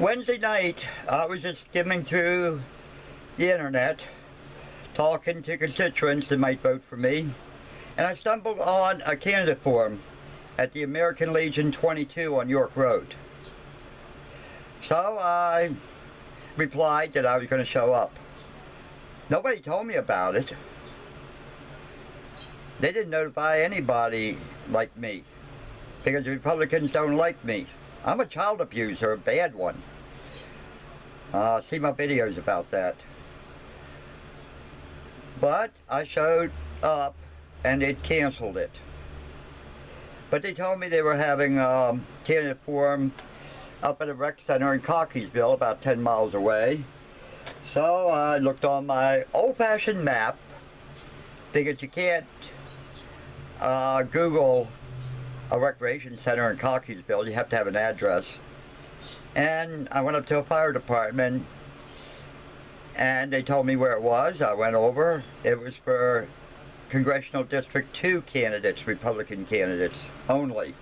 Wednesday night, I was just skimming through the internet, talking to constituents that might vote for me, and I stumbled on a candidate forum at the American Legion 22 on York Road. So I replied that I was going to show up. Nobody told me about it. They didn't notify anybody like me, because the Republicans don't like me. I'm a child abuser, a bad one. See my videos about that. But I showed up and it canceled it. But they told me they were having a candidate forum up at a rec center in Cockeysville, about 10 miles away. So I looked on my old-fashioned map, because you can't Google a recreation center in Cockeysville. You have to have an address. And I went up to a fire department and they told me where it was. I went over. It was for Congressional District 2 candidates, Republican candidates only.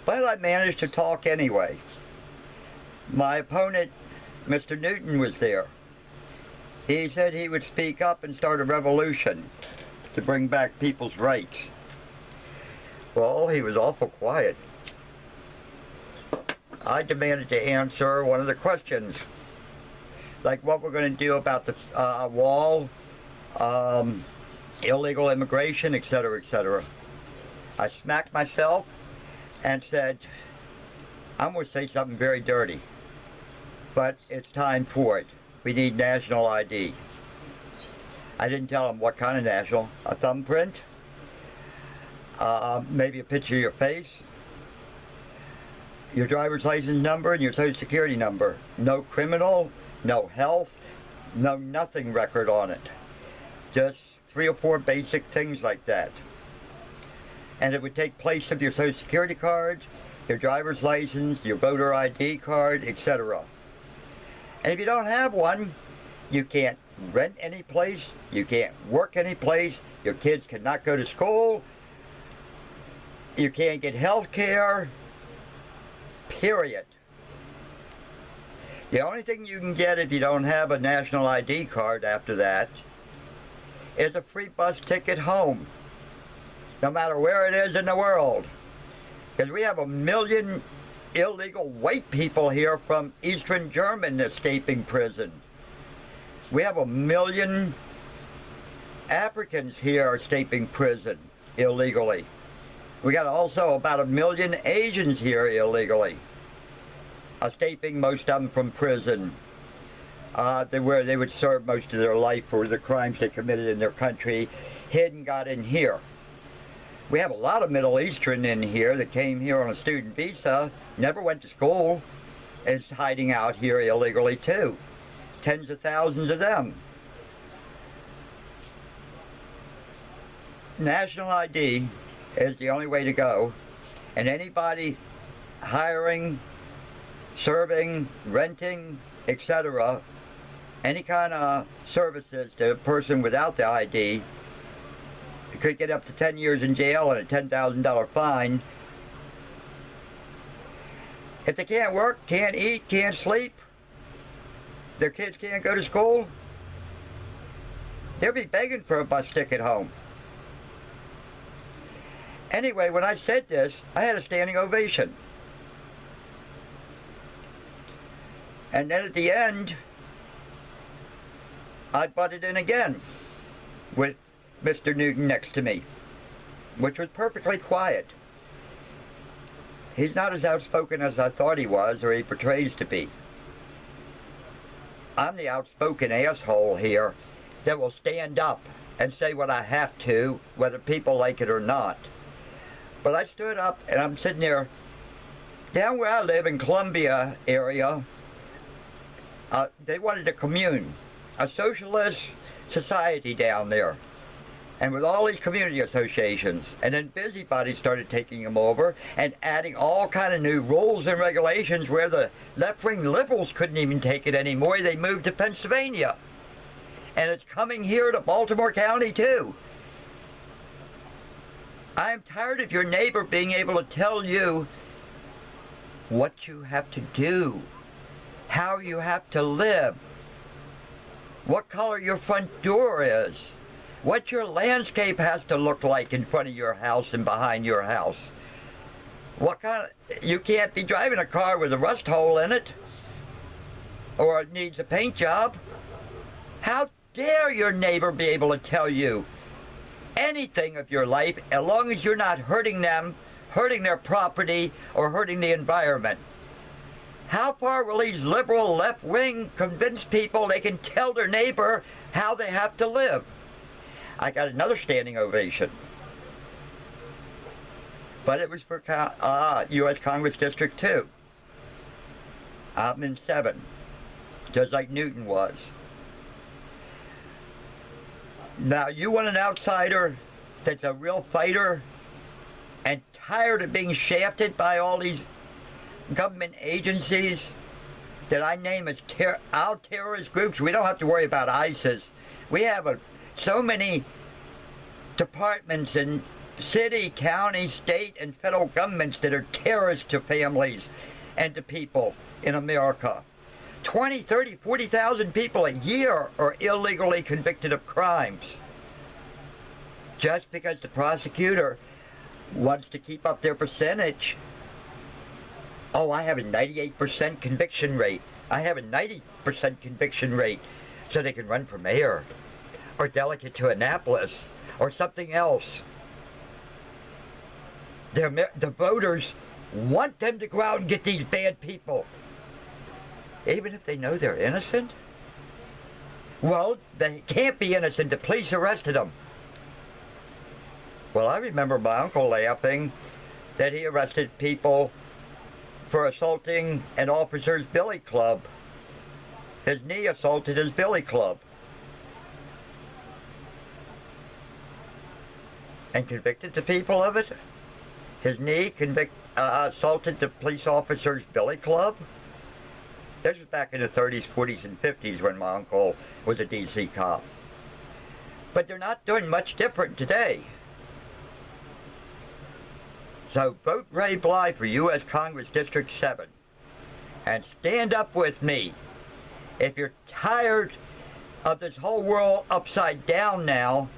But I managed to talk anyway. My opponent, Mr. Newton, was there. He said he would speak up and start a revolution to bring back people's rights. Well, he was awful quiet. I demanded to answer one of the questions, like what we're going to do about the wall, illegal immigration, etc., etc. I smacked myself and said, I'm going to say something very dirty, but it's time for it. We need national ID. I didn't tell him what kind of national. A thumbprint? Maybe a picture of your face, your driver's license number, and your social security number. No criminal, no health, no nothing record on it. Just 3 or 4 basic things like that. And it would take place of your social security card, your driver's license, your voter ID card, etc. And if you don't have one, you can't rent any place, you can't work any place, your kids cannot go to school, you can't get health care, period. The only thing you can get if you don't have a national ID card after that is a free bus ticket home, no matter where it is in the world. Because we have 1 million illegal white people here from Eastern Germany escaping prison. We have 1 million Africans here escaping prison illegally. We got also about 1 million Asians here illegally, escaping, most of them from prison, where they would serve most of their life for the crimes they committed in their country, hid and got in here. We have a lot of Middle Eastern in here that came here on a student visa, never went to school, is hiding out here illegally too. Tens of thousands of them. National ID is the only way to go, and anybody hiring, serving, renting, etc., any kind of services to a person without the ID could get up to 10 years in jail and a $10,000 fine. If they can't work, can't eat, can't sleep, their kids can't go to school, they'll be begging for a bus ticket home. Anyway, when I said this, I had a standing ovation. And then at the end, I butted in again with Mr. Newton next to me, which was perfectly quiet. He's not as outspoken as I thought he was, or he portrays to be. I'm the outspoken asshole here that will stand up and say what I have to, whether people like it or not. But I stood up and I'm sitting there, down where I live in Columbia area, they wanted a commune, a socialist society down there. And with all these community associations, and then busybodies started taking them over and adding all kind of new rules and regulations where the left-wing liberals couldn't even take it anymore. They moved to Pennsylvania. And it's coming here to Baltimore County too. I am tired of your neighbor being able to tell you what you have to do, how you have to live, what color your front door is, what your landscape has to look like in front of your house and behind your house. You can't be driving a car with a rust hole in it, or it needs a paint job. How dare your neighbor be able to tell you anything of your life as long as you're not hurting them, hurting their property, or hurting the environment? How far will these liberal left-wing convince people they can tell their neighbor how they have to live? I got another standing ovation. But it was for U.S. Congress District 2. I'm in 7, just like Newton was. Now, you want an outsider that's a real fighter and tired of being shafted by all these government agencies that I name as our terrorist groups. We don't have to worry about ISIS. We have so many departments in city, county, state, and federal governments that are terrorists to families and to people in America. 20, 30, 40,000 people a year are illegally convicted of crimes. Just because the prosecutor wants to keep up their percentage. Oh, I have a 98% conviction rate. I have a 90% conviction rate, so they can run for mayor or delegate to Annapolis or something else. The voters want them to go out and get these bad people, even if they know they're innocent. Well, they can't be innocent. The police arrested them. Well, I remember my uncle laughing that he arrested people for assaulting an officer's billy club. His knee assaulted his billy club. And convicted the people of it? His knee assaulted the police officer's billy club? This was back in the 30s, 40s, and 50s when my uncle was a D.C. cop. But they're not doing much different today. So vote Ray Bly for U.S. Congress District 7. And stand up with me. If you're tired of this whole world upside down now,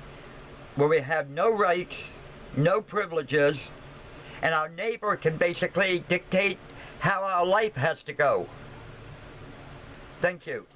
where we have no rights, no privileges, and our neighbor can basically dictate how our life has to go. Thank you.